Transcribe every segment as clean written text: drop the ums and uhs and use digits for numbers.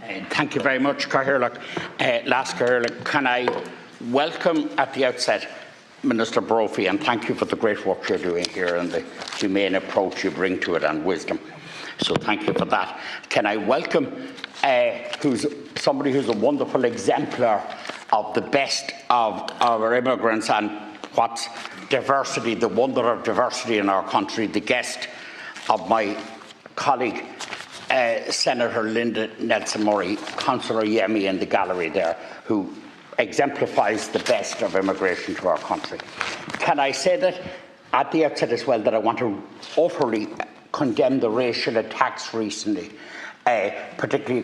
Thank you very much, Cathaoirleach. Last Cathaoirleach, can I welcome at the outset Minister Brophy, and thank you for the great work you're doing here and the humane approach you bring to it and wisdom. So thank you for that. Can I welcome somebody who's a wonderful exemplar of the best of our immigrants and what's diversity, the wonder of diversity in our country, the guest of my colleague, Senator Linda Nelson-Murray, Councillor Yemi in the gallery there, who exemplifies the best of immigration to our country. Can I say that at the outset as well that I want to utterly condemn the racial attacks recently, particularly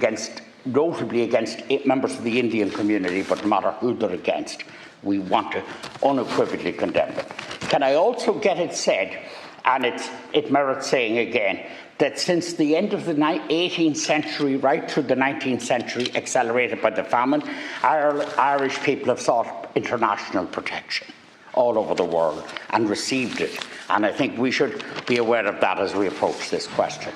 notably against members of the Indian community, but no matter who they're against, we want to unequivocally condemn them. Can I also get it said, and it merits saying again, that since the end of the 18th century right through the 19th century, accelerated by the famine, Irish people have sought international protection all over the world and received it. And I think we should be aware of that as we approach this question.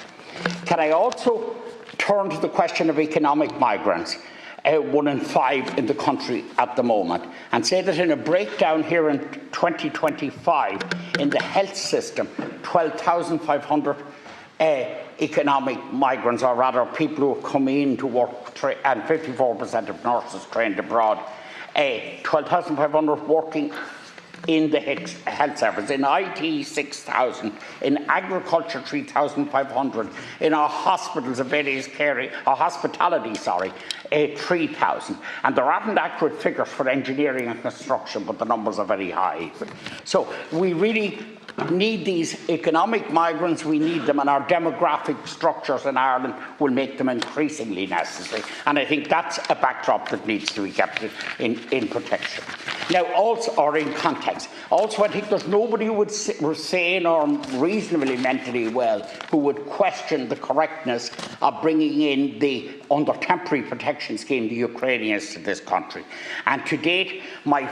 Can I also turn to the question of economic migrants, 1 in 5 in the country at the moment, and say that in a breakdown here in 2025 in the health system, 12,500 economic migrants, or rather people who have come in to work, and 54% of nurses trained abroad, 12,500 working in the health service, in IT 6,000, in agriculture 3,500, in our hospitals of various care, our hospitality, 3,000. And there aren't accurate figures for engineering and construction, but the numbers are very high. So we really need these economic migrants, we need them, and our demographic structures in Ireland will make them increasingly necessary. And I think that's a backdrop that needs to be kept in protection. Now, also, or in context, also I think there's nobody who would sane or reasonably mentally well who would question the correctness of bringing in under temporary protection scheme, the Ukrainians to this country. And to date, my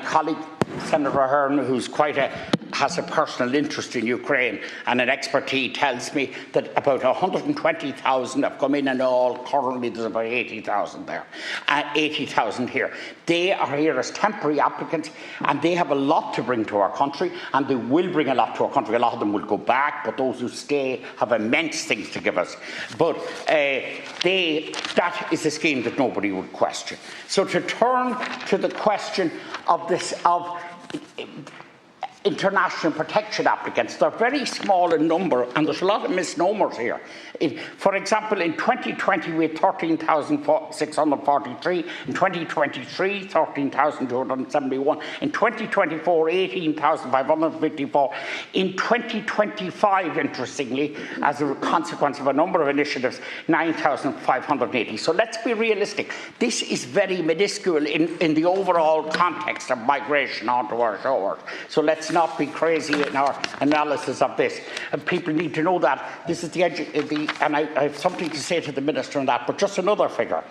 colleague, Senator Ahern, who's has a personal interest in Ukraine and an expertise, tells me that about 120,000 have come in and all. Currently there's about 80,000 there, 80,000 here. They are here as temporary applicants, and they have a lot to bring to our country, and they will bring a lot to our country. A lot of them will go back, but those who stay have immense things to give us. But that is a scheme that nobody would question. So to turn to the question of international protection applicants, they're very small in number, and there's a lot of misnomers here. For example, in 2020 we had 13,643, in 2023 13,271, in 2024 18,554, in 2025, interestingly, as a consequence of a number of initiatives, 9,580. So let's be realistic. This is very minuscule in the overall context of migration onto our shores. So let's not be crazy in our analysis of this. And people need to know that this is and I have something to say to the Minister on that, but just another figure.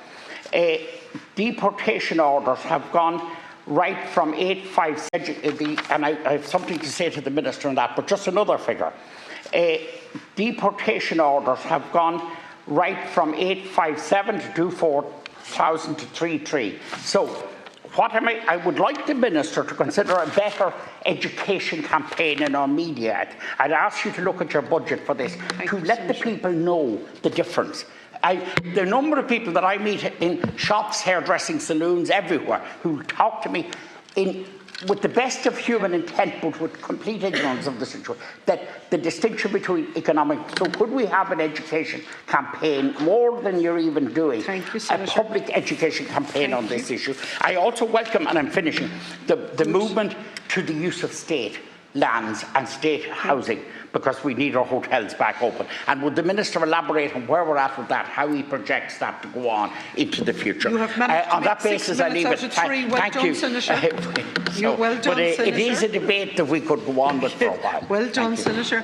Deportation orders have gone right from 857, and I have something to say to the Minister on that, but just another figure. Deportation orders have gone right from 857 to 24,000 to 33. So I would like the Minister to consider a better education campaign in our media. I'd ask you to look at your budget for this, to let the people know the difference. The number of people that I meet in shops, hairdressing saloons, everywhere, who talk to me with the best of human intent, but with complete ignorance of the situation, that the distinction between economic. So could we have an education campaign, more than you're even doing, a public education campaign on this issue? I also welcome, and I'm finishing, the movement to the use of state lands and state housing, because we need our hotels back open. And would the Minister elaborate on where we're at with that, how he projects that to go on into the future? You have managed on that basis, I leave it. Thank you. Senator. Well done, but Senator. It is a debate that we could go on with for a while. Well done, Senator.